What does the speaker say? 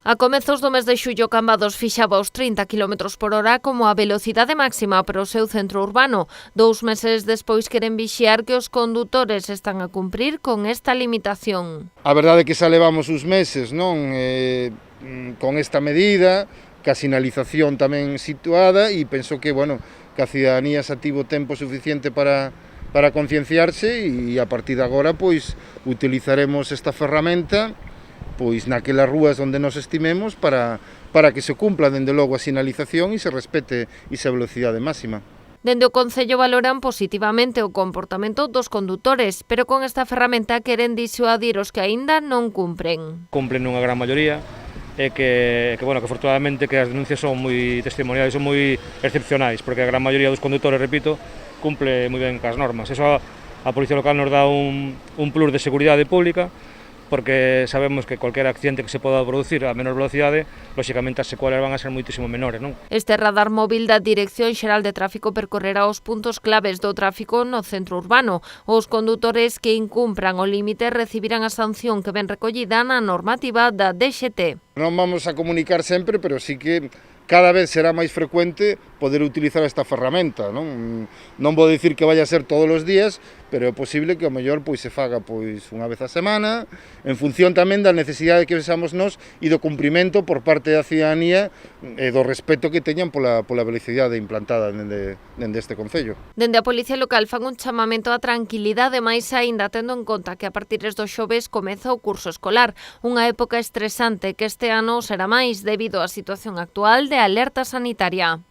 A comezos do mes de xullo, Cambados fixaba os 30 km por hora como a velocidade máxima para o seu centro urbano. 2 meses despois queren vixiar que os condutores están a cumprir con esta limitación. A verdade é que xa levamos uns meses, non? Con esta medida, ca sinalización tamén situada, e penso que, que a cidadanía xa tivo tempo suficiente para concienciarse, e a partir de agora pois utilizaremos esta ferramenta pois naquelas rúas onde nos estimemos para que se cumpla dende logo a sinalización e se respete esa velocidade máxima. Dende o Concello valoran positivamente o comportamento dos condutores, pero con esta ferramenta queren disuadir os que aínda non cumpren. Cumplen nunha gran maioría e que afortunadamente que as denuncias son moi testimoniais, son moi excepcionais, porque a gran maioría dos condutores, repito, cumple moi ben cas normas. Eso a Policía Local nos dá un plus de seguridade pública, porque sabemos que cualquier accidente que se poda producir a menor velocidade, lóxicamente as secuelas van a ser moitísimo menores, non? Este radar móvil da Dirección Xeral de Tráfico percorrerá os puntos claves do tráfico no centro urbano. Os condutores que incumpran o límite recibirán a sanción que ven recollida na normativa da DXT. Non vamos a comunicar sempre, pero sí que cada vez será máis frecuente poder utilizar esta ferramenta, non vou dicir que vaya a ser todos os días, pero é posible que ao mellor se faga unha vez a semana, en función tamén da necesidade que vexamos nós e do cumprimento por parte da cidadanía e do respeto que teñan pola velocidade implantada dende este Concello. Dende a Policía Local fan un chamamento á tranquilidade, máis aínda tendo en conta que a partir do xoves comeza o curso escolar, unha época estresante que este ano será máis debido á situación actual de alerta sanitaria.